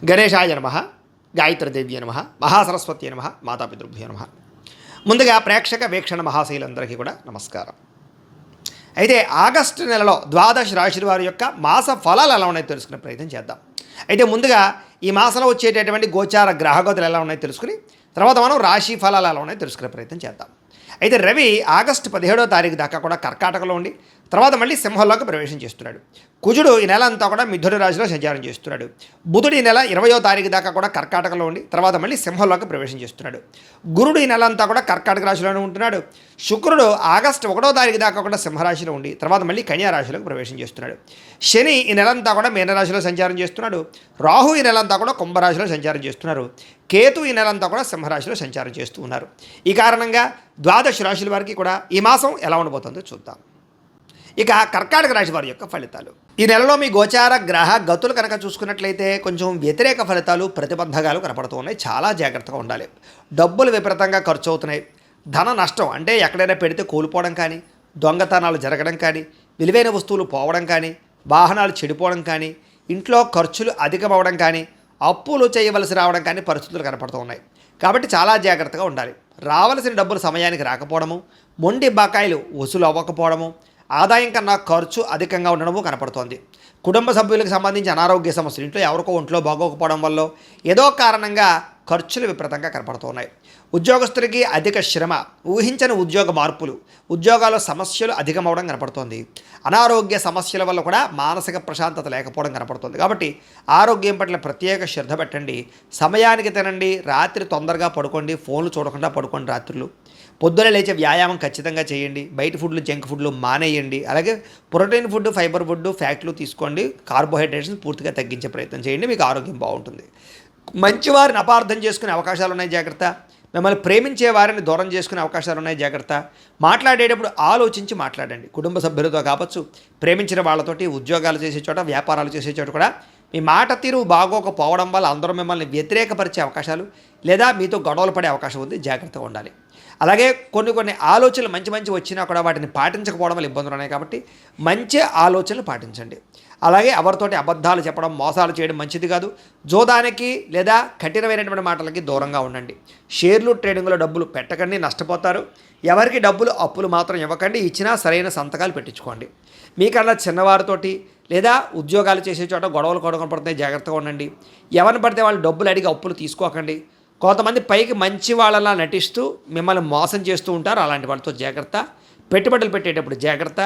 గణేశాయ నమః, గాయత్రీదేవ్య నమః, మహాసరస్వతి నమః, మాతాపితృభ్యో నమః. ముందుగా ప్రేక్షక వీక్షణ మహాశైలందరికీ కూడా నమస్కారం. అయితే ఆగస్టు నెలలో ద్వాదశ రాశి వారి యొక్క మాస ఫలాలు ఎలా ఉన్నాయో తెలుసుకునే ప్రయత్నం చేద్దాం. అయితే ముందుగా ఈ మాసంలో వచ్చేటటువంటి గోచార గ్రహగతులు ఎలా ఉన్నాయో తెలుసుకుని తర్వాత మనం రాశి ఫలాలు ఎలా ఉన్నాయో తెలుసుకునే ప్రయత్నం చేద్దాం. అయితే రవి ఆగస్టు 17వ తారీఖు దాకా కూడా కర్కాటకలో ఉండి తర్వాత మళ్ళీ సింహంలోకి ప్రవేశం చేస్తున్నాడు. కుజుడు ఈ నెల అంతా కూడా మిథున రాశిలో సంచారం చేస్తున్నాడు. బుధుడు ఈ నెల 20వ తారీఖు దాకా కూడా కర్కాటకలో ఉండి తర్వాత మళ్ళీ సింహంలోకి ప్రవేశం చేస్తున్నాడు. గురుడు ఈ నెల అంతా కూడా కర్కాటక రాశిలోనే ఉంటున్నాడు. శుక్రుడు ఆగస్టు 1వ తారీఖు దాకా కూడా సింహరాశిలో ఉండి తర్వాత మళ్ళీ కన్యా రాశిలోకి ప్రవేశం చేస్తున్నాడు. శని ఈ నెలంతా కూడా మీనరాశిలో సంచారం చేస్తున్నాడు. రాహు ఈ నెలంతా కూడా కుంభరాశిలో సంచారం చేస్తున్నారు. కేతు ఈ నెలంతా కూడా సింహరాశిలో సంచారం చేస్తూ ఉన్నారు. ఈ కారణంగా ద్వాదశ రాశుల వారికి కూడా ఈ మాసం ఎలా ఉండబోతుందో చూద్దాం. ఇక కర్కాటక రాశి వారి యొక్క ఫలితాలు. ఈ నెలలో మీ గోచార గ్రహ గతులు కనుక చూసుకున్నట్లయితే కొంచెం వ్యతిరేక ఫలితాలు, ప్రతిబంధకాలు కనపడుతూ ఉన్నాయి. చాలా జాగ్రత్తగా ఉండాలి. డబ్బులు విపరీతంగా ఖర్చు అవుతున్నాయి. ధన నష్టం అంటే ఎక్కడైనా పెడితే కోల్పోవడం కానీ, దొంగతనాలు జరగడం కానీ, విలువైన వస్తువులు పోవడం కానీ, వాహనాలు చెడిపోవడం కానీ, ఇంట్లో ఖర్చులు అధికమవడం కానీ, అప్పులు చేయవలసి రావడం కానీ పరిస్థితులు కనపడుతూ ఉన్నాయి. కాబట్టి చాలా జాగ్రత్తగా ఉండాలి. రావలసిన డబ్బులు సమయానికి రాకపోవడము, మొండి బకాయిలు వసూలు అవ్వకపోవడము, ఆదాయం కన్నా ఖర్చు అధికంగా ఉండడము కనపడుతోంది. కుటుంబ సభ్యులకు సంబంధించి అనారోగ్య సమస్యలు, ఇంట్లో ఎవరికో ఒంట్లో బాగోకపోవడం వల్ల ఏదో కారణంగా ఖర్చులు విపరీతంగా కనపడుతున్నాయి. ఉద్యోగస్తులకి అధిక శ్రమ, ఊహించని ఉద్యోగ మార్పులు, ఉద్యోగాల్లో సమస్యలు అధికమవడం కనపడుతోంది. అనారోగ్య సమస్యల వల్ల కూడా మానసిక ప్రశాంతత లేకపోవడం కనపడుతుంది. కాబట్టి ఆరోగ్యం పట్ల ప్రత్యేక శ్రద్ధ పెట్టండి. సమయానికి తినండి. రాత్రి తొందరగా పడుకోండి. ఫోన్లు చూడకుండా పడుకోండి. రాత్రులు పొద్దున లేచే వ్యాయామం ఖచ్చితంగా చేయండి. బయట ఫుడ్లు, జంక్ ఫుడ్లు మానేయండి. అలాగే ప్రోటీన్ ఫుడ్, ఫైబర్ ఫుడ్, ఫ్యాట్లు తీసుకోండి. కార్బోహైడ్రేట్స్ని పూర్తిగా తగ్గించే ప్రయత్నం చేయండి. మీకు ఆరోగ్యం బాగుంటుంది. మంచివారిని అపార్థం చేసుకునే అవకాశాలు ఉన్నాయి, జాగ్రత్త. మిమ్మల్ని ప్రేమించే వారిని దూరం చేసుకునే అవకాశాలు ఉన్నాయి, జాగ్రత్త. మాట్లాడేటప్పుడు ఆలోచించి మాట్లాడండి. కుటుంబ సభ్యులతో కావచ్చు, ప్రేమించిన వాళ్ళతోటి, ఉద్యోగాలు చేసే చోట, వ్యాపారాలు చేసే చోట కూడా మీ మాట తీరు బాగోకపోవడం వల్ల అందరూ మిమ్మల్ని వ్యతిరేకపరిచే అవకాశాలు లేదా మీతో గొడవలు పడే అవకాశం ఉంది, జాగ్రత్తగా ఉండాలి. అలాగే కొన్ని ఆలోచనలు మంచి వచ్చినా కూడా వాటిని పాటించకపోవడం వల్ల ఇబ్బందులు ఉన్నాయి. కాబట్టి మంచి ఆలోచనలు పాటించండి. అలాగే ఎవరితోటి అబద్ధాలు చెప్పడం, మోసాలు చేయడం మంచిది కాదు. జోదానికి లేదా కఠినమైనటువంటి మాటలకి దూరంగా ఉండండి. షేర్లు, ట్రేడింగ్లో డబ్బులు పెట్టకండి, నష్టపోతారు. ఎవరికి డబ్బులు అప్పులు మాత్రం ఇవ్వకండి. ఇచ్చినా సరైన సంతకాలు పెట్టించుకోండి. మీకన్నా చిన్నవారితోటి లేదా ఉద్యోగాలు చేసే చోట గొడవలు కనపడుతున్నాయి, జాగ్రత్తగా ఉండండి. ఎవరిని పడితే వాళ్ళు డబ్బులు అడిగి అప్పులు తీసుకోకండి. కొంతమంది పైకి మంచి వాళ్ళలా నటిస్తూ మిమ్మల్ని మోసం చేస్తూ ఉంటారు. అలాంటి వాళ్ళతో జాగ్రత్త. పెట్టుబడులు పెట్టేటప్పుడు జాగ్రత్త.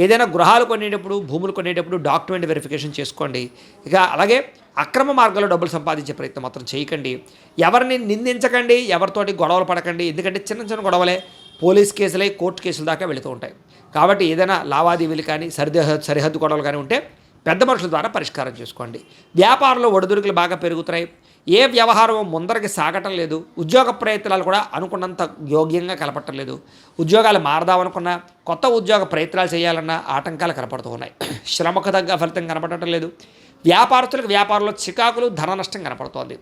ఏదైనా గృహాలు కొనేటప్పుడు, భూములు కొనేటప్పుడు డాక్యుమెంట్ వెరిఫికేషన్ చేసుకోండి. ఇక అలాగే అక్రమ మార్గంలో డబ్బులు సంపాదించే ప్రయత్నం మాత్రం చేయకండి. ఎవరిని నిందించకండి, ఎవరితోటి గొడవలు పడకండి. ఎందుకంటే చిన్న గొడవలే పోలీస్ కేసులై కోర్టు కేసుల దాకా వెళుతూ ఉంటాయి. కాబట్టి ఏదైనా లావాదేవీలు కానీ, సరిహద్దు గొడవలు కానీ ఉంటే పెద్ద మనుషుల ద్వారా పరిష్కారం చేసుకోండి. వ్యాపారంలో ఒడిదుడుకులు బాగా పెరుగుతున్నాయి. ఏ వ్యవహారం ముందరికి సాగటం లేదు. ఉద్యోగ ప్రయత్నాలు కూడా అనుకున్నంత యోగ్యంగా కనపడటం లేదు. ఉద్యోగాలు మారదామనుకున్నా, కొత్త ఉద్యోగ ప్రయత్నాలు చేయాలన్నా ఆటంకాలు కనపడుతూ ఉన్నాయి. శ్రమకు తగ్గ ఫలితం కనపడటం లేదు. వ్యాపారస్తులకు వ్యాపారంలో చికాకులు, ధన నష్టం కనపడుతోంది.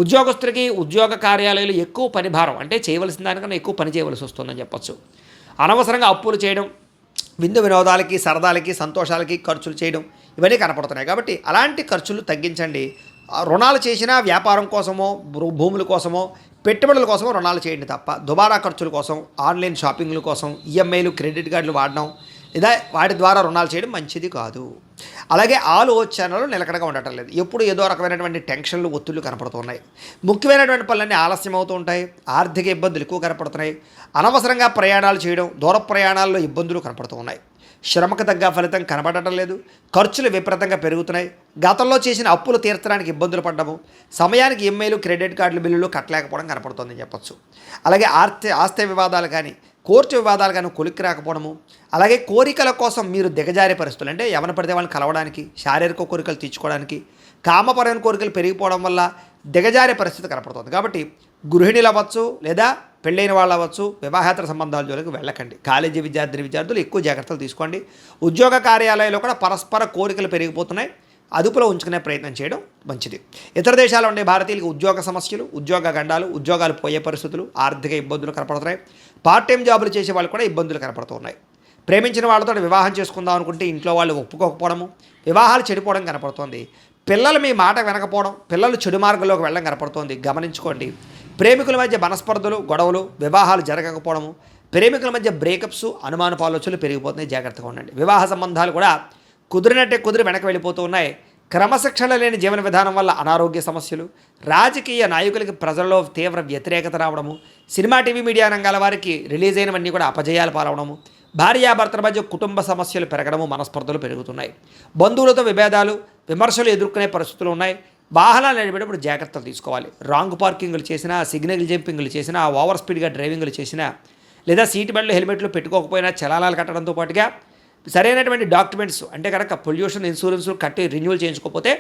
ఉద్యోగస్తులకి ఉద్యోగ కార్యాలయాలు ఎక్కువ పని భారం, అంటే చేయవలసిన దానికన్నా ఎక్కువ పని చేయవలసి వస్తుందని చెప్పొచ్చు. అనవసరంగా అప్పులు చేయడం, విందు వినోదాలకి, సరదాలకి, సంతోషాలకి ఖర్చులు చేయడం ఇవన్నీ కనపడుతున్నాయి. కాబట్టి అలాంటి ఖర్చులు తగ్గించండి. రుణాలు చేసినా వ్యాపారం కోసమో, భూముల కోసమో, పెట్టుబడుల కోసమో రుణాలు చేయండి తప్ప దుబారా ఖర్చుల కోసం, ఆన్లైన్ షాపింగ్ల కోసం, ఈఎంఐలు, క్రెడిట్ కార్డులు వాడడం లేదా వాటి ద్వారా రుణాలు చేయడం మంచిది కాదు. అలాగే ఆలోచనలు నిలకడగా ఉండటం లేదు. ఎప్పుడు ఏదో రకమైనటువంటి టెన్షన్లు, ఒత్తిళ్లు కనపడుతున్నాయి. ముఖ్యమైనటువంటి పనులన్నీ ఆలస్యం అవుతూ ఉంటాయి. ఆర్థిక ఇబ్బందులు ఎక్కువ కనపడుతున్నాయి. అనవసరంగా ప్రయాణాలు చేయడం, దూర ప్రయాణాల్లో ఇబ్బందులు కనపడుతూ ఉన్నాయి. శ్రమకు తగ్గ ఫలితం కనబడటం లేదు. ఖర్చులు విపరీతంగా పెరుగుతున్నాయి. గతంలో చేసిన అప్పులు తీర్చడానికి ఇబ్బందులు పడ్డము, సమయానికి ఈఎంఐలు, క్రెడిట్ కార్డుల బిల్లులు కట్టలేకపోవడం కనపడుతుందని చెప్పొచ్చు. అలాగే ఆస్తి వివాదాలు కానీ, కోర్టు వివాదాలు కానీ కొలిక్కి రాకపోవడము, అలాగే కోరికల కోసం మీరు దిగజారే పరిస్థితులు, అంటే ఎవరిని పడితే వాళ్ళని కలవడానికి, శారీరక కోరికలు తీర్చుకోవడానికి, కామపరమైన కోరికలు పెరిగిపోవడం వల్ల దిగజారే పరిస్థితి కనపడుతుంది. కాబట్టి గృహిణులు అవ్వచ్చు లేదా పెళ్ళైన వాళ్ళు అవ్వచ్చు, వివాహేతర సంబంధాల జోలికి వెళ్ళకండి. కాలేజీ విద్యార్థులు ఎక్కువ జాగ్రత్తలు తీసుకోండి. ఉద్యోగ కార్యాలయాల్లో కూడా పరస్పర కోరికలు పెరిగిపోతున్నాయి. అదుపులో ఉంచుకునే ప్రయత్నం చేయడం మంచిది. ఇతర దేశాల్లో ఉండే భారతీయులకు ఉద్యోగ సమస్యలు, ఉద్యోగ గండాలు, ఉద్యోగాలు పోయే పరిస్థితులు, ఆర్థిక ఇబ్బందులు కనపడుతున్నాయి. పార్ట్ టైం జాబులు చేసే వాళ్ళు కూడా ఇబ్బందులు కనపడుతున్నాయి. ప్రేమించిన వాళ్ళతో వివాహం చేసుకుందాం అనుకుంటే ఇంట్లో వాళ్ళు ఒప్పుకోకపోవడము, వివాహాలు చెడిపోవడం కనపడుతోంది. పిల్లలు మీ మాట వినకపోవడం, పిల్లలు చెడు మార్గంలోకి వెళ్ళడం కనపడుతోంది, గమనించుకోండి. ప్రేమికుల మధ్య మనస్పర్ధలు, గొడవలు, వివాహాలు జరగకపోవడము, ప్రేమికుల మధ్య బ్రేకప్స్, అనుమానపు ఆలోచనలు పెరిగిపోతున్నాయి, జాగ్రత్తగా ఉండండి. వివాహ సంబంధాలు కూడా కుదిరినట్టే కుదిరి వెనక్కి వెళ్ళిపోతూ ఉన్నాయి. క్రమశిక్షణ లేని జీవన విధానం వల్ల అనారోగ్య సమస్యలు, రాజకీయ నాయకులకి ప్రజల్లో తీవ్ర వ్యతిరేకత రావడము, సినిమా టీవీ మీడియా రంగాల వారికి రిలీజ్ అయినవన్నీ కూడా అపజయాలు పాలవడము, భార్యాభర్తల మధ్య కుటుంబ సమస్యలు పెరగడము, మనస్పర్ధలు పెరుగుతున్నాయి. బంధువులతో విభేదాలు, విమర్శలు ఎదుర్కొనే పరిస్థితులు ఉన్నాయి. వాహనాలు నడిపేటప్పుడు జాగ్రత్తలు తీసుకోవాలి. రాంగ్ పార్కింగ్లు చేసినా, సిగ్నల్ జంపింగ్లు చేసినా, ఓవర్ స్పీడ్గా డ్రైవింగ్లు చేసినా, లేదా సీట్ బెల్ట్లు హెల్మెట్లు పెట్టుకోకపోయినా చలానాలు కట్టడంతో పాటుగా సరైనటువంటి డాక్యుమెంట్స్ అంటే కనుక పొల్యూషన్ ఇన్సూరెన్స్ కట్టి రెన్యూవల్ చేయించుకోకపోతే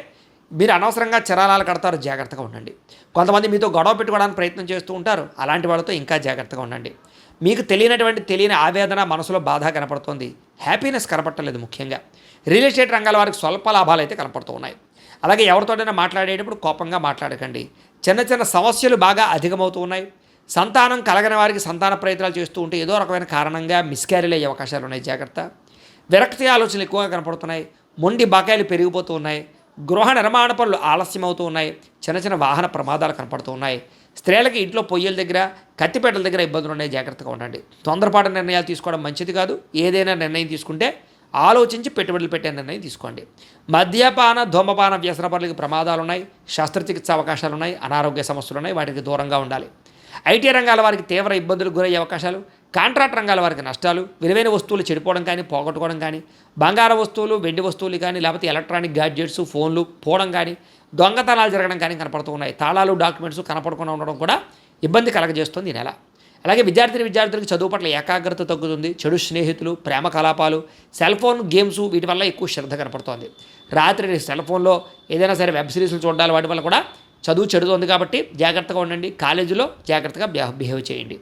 మీరు అనవసరంగా చలానాలు కడతారు, జాగ్రత్తగా ఉండండి. కొంతమంది మీతో గొడవ పెట్టుకోవడానికి ప్రయత్నం చేస్తూ ఉంటారు, అలాంటి వాళ్ళతో ఇంకా జాగ్రత్తగా ఉండండి. మీకు తెలియని ఆవేదన, మనసులో బాధ కనపడుతుంది, హ్యాపీనెస్ కనపడలేదు. ముఖ్యంగా రియల్ ఎస్టేట్ రంగాల వారికి స్వల్ప లాభాలు అయితే కనపడుతూ ఉన్నాయి. అలాగే ఎవరితోనైనా మాట్లాడేటప్పుడు కోపంగా మాట్లాడకండి. చిన్న చిన్న సమస్యలు బాగా అధికమవుతూ ఉన్నాయి. సంతానం కలగని వారికి సంతాన ప్రయత్నాలు చేస్తూ ఉంటే ఏదో రకమైన కారణంగా మిస్క్యారీలు అయ్యే అవకాశాలు ఉన్నాయి, జాగ్రత్త. విరక్తి ఆలోచనలు ఎక్కువగా కనపడుతున్నాయి. మొండి బకాయిలు పెరిగిపోతూ ఉన్నాయి. గృహ నిర్మాణ పనులు ఆలస్యం అవుతూ ఉన్నాయి. చిన్న చిన్న వాహన ప్రమాదాలు కనపడుతూ ఉన్నాయి. స్త్రీలకి ఇంట్లో పొయ్యిల దగ్గర, కత్తిపేటల దగ్గర ఇబ్బందులు ఉన్నాయి, జాగ్రత్తగా ఉండండి. తొందరపాటు నిర్ణయాలు తీసుకోవడం మంచిది కాదు. ఏదైనా నిర్ణయం తీసుకుంటే ఆలోచించి పెట్టుబడులు పెట్టే నిర్ణయం తీసుకోండి. మద్యపాన, ధూమపాన వ్యసన పనులకి ప్రమాదాలు ఉన్నాయి. శస్త్రచికిత్స అవకాశాలు ఉన్నాయి. అనారోగ్య సమస్యలు ఉన్నాయి, వాటికి దూరంగా ఉండాలి. ఐటీ రంగాల వారికి తీవ్ర ఇబ్బందులకు గురయ్యే అవకాశాలు, కాంట్రాక్ట్ రంగాల వారికి నష్టాలు, విలువైన వస్తువులు చెడిపోవడం కానీ, పోగొట్టుకోవడం కానీ, బంగారు వస్తువులు, వెండి వస్తువులు కానీ, లేకపోతే ఎలక్ట్రానిక్ గ్యాడ్జెట్స్, ఫోన్లు పోవడం కానీ, దొంగతనాలు జరగడం కానీ కనపడుతూ ఉన్నాయి. తాళాలు, డాక్యుమెంట్స్ కనపడకుండా ఉండడం కూడా ఇబ్బంది కలగజేస్తుంది ఈ నెల. అలాగే విద్యార్థులకు చదువు పట్ల ఏకాగ్రత తగ్గుతుంది. చెడు స్నేహితులు, ప్రేమ కలాపాలు, సెల్ ఫోన్ గేమ్స్ వీటి వల్ల ఎక్కువ శ్రద్ధ కనపడుతోంది. రాత్రి సెల్ ఫోన్లో ఏదైనా సరే వెబ్ సిరీస్లు చూడాలి, వాటి వల్ల కూడా చదువు చెడుతోంది. కాబట్టి జాగ్రత్తగా ఉండండి. కాలేజీలో జాగ్రత్తగా బిహేవ్ చేయండి.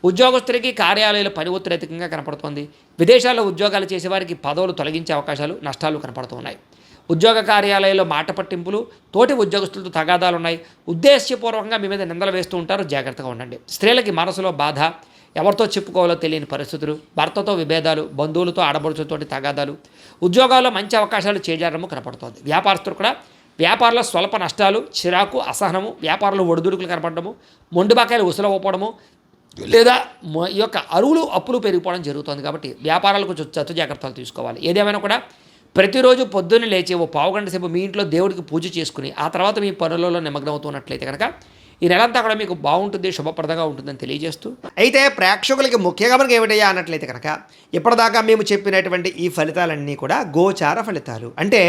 ఉద్యోగస్తులకి కార్యాలయాల పని ఒత్తిడి అధికంగా కనపడుతోంది. విదేశాల్లో ఉద్యోగాలు చేసేవారికి పదవులు తొలగించే అవకాశాలు, నష్టాలు కనపడుతున్నాయి. ఉద్యోగ కార్యాలయాల్లో మాట పట్టింపులు, తోటి ఉద్యోగస్తులతో తగాదాలు ఉన్నాయి. ఉద్దేశ్యపూర్వకంగా మీ మీద నిందలు వేస్తూ ఉంటారు, జాగ్రత్తగా ఉండండి. స్త్రీలకి మనసులో బాధ, ఎవరితో చెప్పుకోవాలో తెలియని పరిస్థితులు, భర్తతో విభేదాలు, బంధువులతో ఆడబడుచులతోటి తగాదాలు, ఉద్యోగాల్లో మంచి అవకాశాలు చేజారము కనపడుతోంది. వ్యాపారస్తులు కూడా వ్యాపారంలో స్వల్ప నష్టాలు, చిరాకు, అసహనము, వ్యాపారంలో ఒడిదుడుకులు కనపడము, మొండి బకాయిలు ఉసులవ్వడము, లేదా ఈ యొక్క అరువులు అప్పులు పెరిగిపోవడం జరుగుతుంది. కాబట్టి వ్యాపారాలు కొంచెం చత్తు జాగ్రత్తలు తీసుకోవాలి. ఏదేమైనా కూడా ప్రతిరోజు పొద్దున్నే లేచి ఓ పావుగంట సేపు మీ ఇంట్లో దేవుడికి పూజ చేసుకుని ఆ తర్వాత మీ పనులలో నిమగ్నం అవుతున్నట్లయితే కనుక ఈ నెలంతా కూడా మీకు బాగుంటుంది, శుభప్రదంగా ఉంటుందని తెలియజేస్తూ, అయితే ప్రేక్షకులకి ముఖ్యంగా మనకి ఏమిటయ్యా అన్నట్లయితే కనుక ఇప్పటిదాకా మేము చెప్పినటువంటి ఈ ఫలితాలన్నీ కూడా గోచార ఫలితాలు. అంటే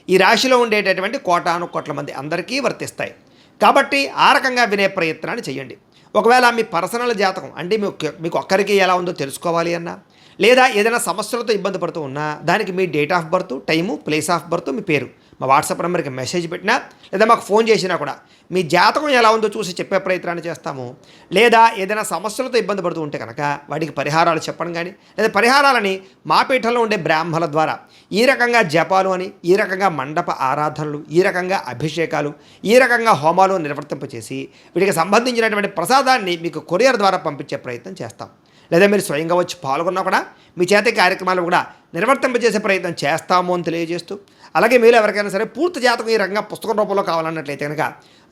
ఈ రాశిలో ఉండేటటువంటి కోటాను కోట్ల మంది అందరికీ వర్తిస్తాయి. కాబట్టి ఆ రకంగా వినే ప్రయత్నాన్ని చేయండి. ఒకవేళ మీ పర్సనల్ జాతకం అంటే మీకు ఒక్కరికి ఎలా ఉందో తెలుసుకోవాలి అన్నా, లేదా ఏదైనా సమస్యలతో ఇబ్బంది పడుతూ ఉన్నా దానికి మీ date of birth, time, place of birth, మీ పేరు మా వాట్సాప్ నెంబర్కి మెసేజ్ పెట్టినా లేదా మాకు ఫోన్ చేసినా కూడా మీ జాతకం ఎలా ఉందో చూసి చెప్పే ప్రయత్నాన్ని చేస్తాము. లేదా ఏదైనా సమస్యలతో ఇబ్బంది పడుతూ ఉంటే కనుక వాటికి పరిహారాలు చెప్పడం కానీ, లేదా పరిహారాలని మా పీఠంలో ఉండే బ్రాహ్మణుల ద్వారా ఈ రకంగా జపాలు అని, ఈ రకంగా మండప ఆరాధనలు, ఈ రకంగా అభిషేకాలు, ఈ రకంగా హోమాలు నిర్వర్తింపచేసి వీటికి సంబంధించినటువంటి ప్రసాదాన్ని మీకు కొరియర్ ద్వారా పంపించే ప్రయత్నం చేస్తాం. లేదా మీరు స్వయంగా వచ్చి పాల్గొన్నా కూడా మీ చేత కార్యక్రమాలు కూడా నిర్వర్తింపజేసే ప్రయత్నం చేస్తాము అని తెలియజేస్తూ, అలాగే మీరు ఎవరికైనా సరే పూర్తి జాతకం ఈ రకంగా పుస్తకం రూపంలో కావాలన్నట్లయితే కనుక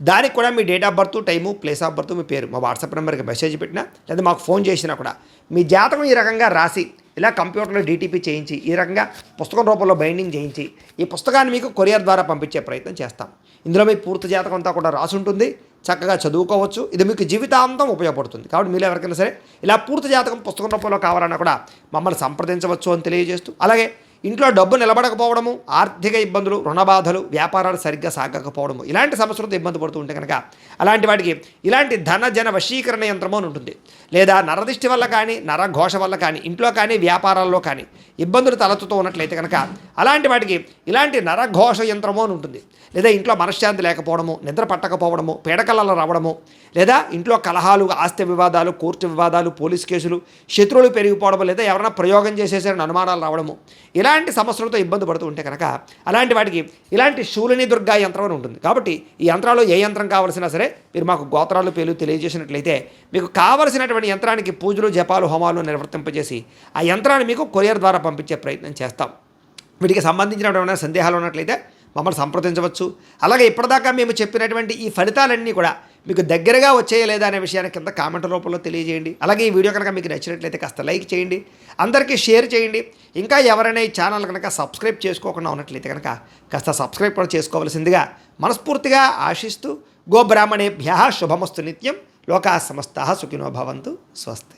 దానికి కూడా మీ date of birth, time, place of birth, మీ పేరు మా వాట్సాప్ నెంబర్కి మెసేజ్ పెట్టినా లేదా మాకు ఫోన్ చేసినా కూడా మీ జాతకం ఈ రకంగా రాసి ఇలా కంప్యూటర్లో డీటీపీ చేయించి ఈ రకంగా పుస్తకం రూపంలో బైండింగ్ చేయించి ఈ పుస్తకాన్ని మీకు కొరియర్ ద్వారా పంపించే ప్రయత్నం చేస్తాం. ఇందులో మీ పూర్తి జాతకం అంతా కూడా రాసి ఉంటుంది, చక్కగా చదువుకోవచ్చు. ఇది మీకు జీవితాంతం ఉపయోగపడుతుంది. కాబట్టి మీరు ఎవరికైనా సరే ఇలా పూర్తి జాతకం పుస్తకం రూపంలో కావాలన్నా కూడా మమ్మల్ని సంప్రదించవచ్చు అని తెలియజేస్తూ, అలాగే ఇంట్లో డబ్బు నిలబడకపోవడము, ఆర్థిక ఇబ్బందులు, రుణబాధలు, వ్యాపారాలు సరిగ్గా సాగకపోవడము, ఇలాంటి సమస్యలతో ఇబ్బంది పడుతూ ఉంటే కనుక అలాంటి వాటికి ఇలాంటి ధన వశీకరణ యంత్రము అని ఉంటుంది. లేదా నరదిష్టి వల్ల కానీ, నరఘోష వల్ల కానీ, ఇంట్లో కానీ వ్యాపారాల్లో కానీ ఇబ్బందులు తలెత్తుతూ ఉన్నట్లయితే కనుక అలాంటి వాటికి ఇలాంటి నరఘోష యంత్రము అని ఉంటుంది. లేదా ఇంట్లో మనశ్శాంతి లేకపోవడము, నిద్ర పట్టకపోవడము, పీడకలలు రావడము, లేదా ఇంట్లో కలహాలు, ఆస్తి వివాదాలు, కోర్టు వివాదాలు, పోలీస్ కేసులు, శత్రువులు పెరిగిపోవడము, లేదా ఎవరైనా ప్రయోగం చేసేసారని అనుమానాలు రావడము, ఇలాంటి సమస్యలతో ఇబ్బంది పడుతూ ఉంటే కనుక అలాంటి వాటికి ఇలాంటి శూలిని దుర్గా యంత్రం అని ఉంటుంది. కాబట్టి ఈ యంత్రాలు ఏ యంత్రం కావాల్సినా సరే మీరు మాకు గోత్రాలు పేర్లు తెలియజేసినట్లయితే మీకు కావలసినటువంటి యంత్రానికి పూజలు, జపాలు, హోమాలు నిర్వర్తింపజేసి ఆ యంత్రాన్ని మీకు కొరియర్ ద్వారా పంపించే ప్రయత్నం చేస్తాం. వీటికి సంబంధించినటువంటి సందేహాలు ఉన్నట్లయితే మమ్మల్ని సంప్రదించవచ్చు. అలాగే ఇప్పటిదాకా మేము చెప్పినటువంటి ఈ ఫలితాలన్నీ కూడా మీకు దగ్గరగా వచ్చాయా లేదా అనే విషయాన్ని కింద కామెంట్ రూపంలో తెలియజేయండి. అలాగే ఈ వీడియో కనుక మీకు నచ్చినట్లయితే కాస్త లైక్ చేయండి, అందరికీ షేర్ చేయండి. ఇంకా ఎవరైనా ఈ ఛానల్ కనుక సబ్స్క్రైబ్ చేసుకోకుండా ఉన్నట్లయితే కనుక కాస్త సబ్స్క్రైబ్ కూడా చేసుకోవాల్సిందిగా మనస్ఫూర్తిగా ఆశిస్తూ గోబ్రాహ్మణేభ్యः శుభమస్తు నిత్యం. లోకాः సమస్తాः సుఖినో భవంతు. స్వస్తి.